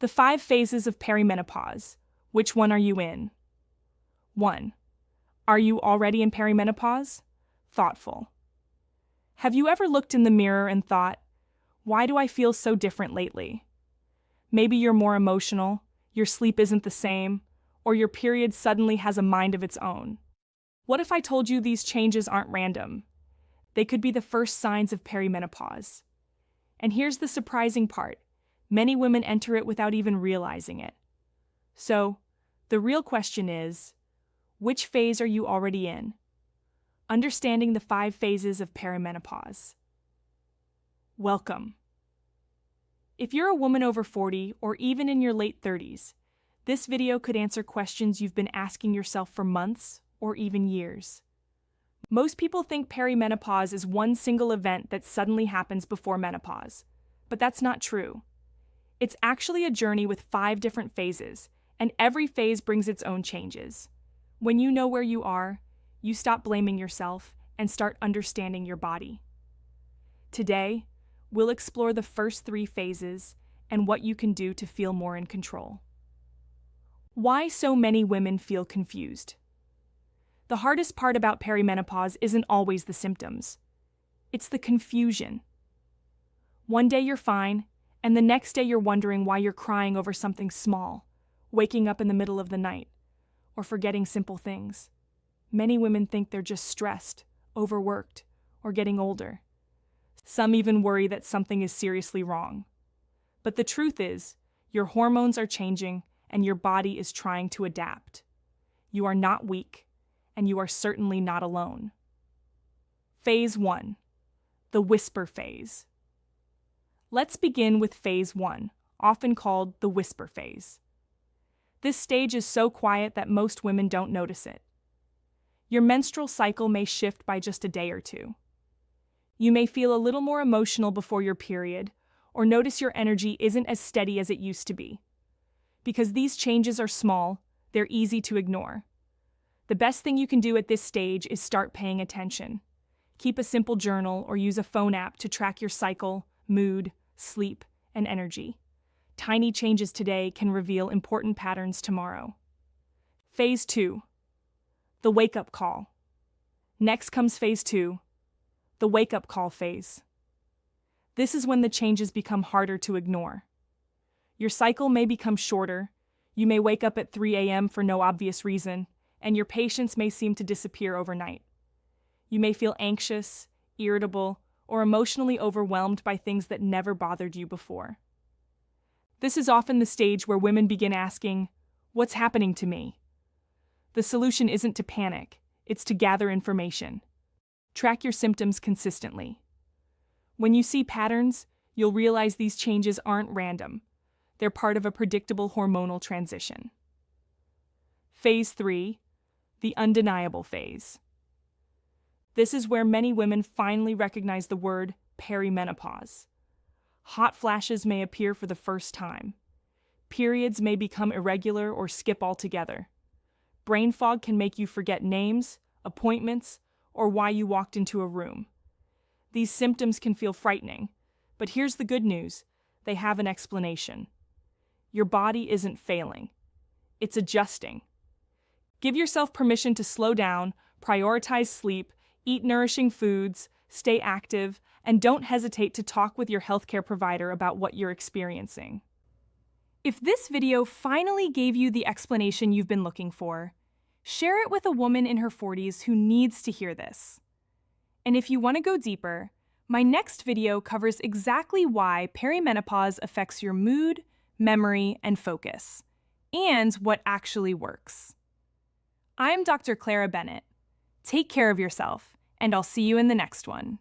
The 5 phases of perimenopause. Which one are you in? 1. Are you already in perimenopause? Thoughtful. Have you ever looked in the mirror and thought, why do I feel so different lately? Maybe you're more emotional, your sleep isn't the same, or your period suddenly has a mind of its own. What if I told you these changes aren't random? They could be the first signs of perimenopause. And here's the surprising part. Many women enter it without even realizing it. So, the real question is, which phase are you already in? Understanding the 5 phases of perimenopause. Welcome. If you're a woman over 40 or even in your late 30s, this video could answer questions you've been asking yourself for months or even years. Most people think perimenopause is one single event that suddenly happens before menopause, but that's not true. It's actually a journey with 5 different phases, and every phase brings its own changes. When you know where you are, you stop blaming yourself and start understanding your body. Today, we'll explore the first 3 phases and what you can do to feel more in control. Why so many women feel confused? The hardest part about perimenopause isn't always the symptoms. It's the confusion. One day you're fine, and the next day you're wondering why you're crying over something small, waking up in the middle of the night, or forgetting simple things. Many women think they're just stressed, overworked, or getting older. Some even worry that something is seriously wrong. But the truth is, your hormones are changing and your body is trying to adapt. You are not weak, and you are certainly not alone. Phase 1. The whisper phase. Let's begin with phase 1, often called the whisper phase. This stage is so quiet that most women don't notice it. Your menstrual cycle may shift by just a day or two. You may feel a little more emotional before your period, or notice your energy isn't as steady as it used to be. Because these changes are small, they're easy to ignore. The best thing you can do at this stage is start paying attention. Keep a simple journal or use a phone app to track your cycle, mood, sleep, and energy. Tiny changes today can reveal important patterns tomorrow. Phase 2. The wake-up call. Next comes phase 2, the wake-up call phase. This is when the changes become harder to ignore. Your cycle may become shorter, you may wake up at 3 a.m. for no obvious reason, and your patience may seem to disappear overnight. You may feel anxious, irritable, or emotionally overwhelmed by things that never bothered you before. This is often the stage where women begin asking, "What's happening to me?" The solution isn't to panic, it's to gather information. Track your symptoms consistently. When you see patterns, you'll realize these changes aren't random. They're part of a predictable hormonal transition. Phase 3, the undeniable phase. This is where many women finally recognize the word perimenopause. Hot flashes may appear for the first time. Periods may become irregular or skip altogether. Brain fog can make you forget names, appointments, or why you walked into a room. These symptoms can feel frightening, but here's the good news: they have an explanation. Your body isn't failing. It's adjusting. Give yourself permission to slow down, prioritize sleep, eat nourishing foods, stay active, and don't hesitate to talk with your healthcare provider about what you're experiencing. If this video finally gave you the explanation you've been looking for, share it with a woman in her 40s who needs to hear this. And if you want to go deeper, my next video covers exactly why perimenopause affects your mood, memory, and focus, and what actually works. I'm Dr. Clara Bennett. Take care of yourself, and I'll see you in the next one.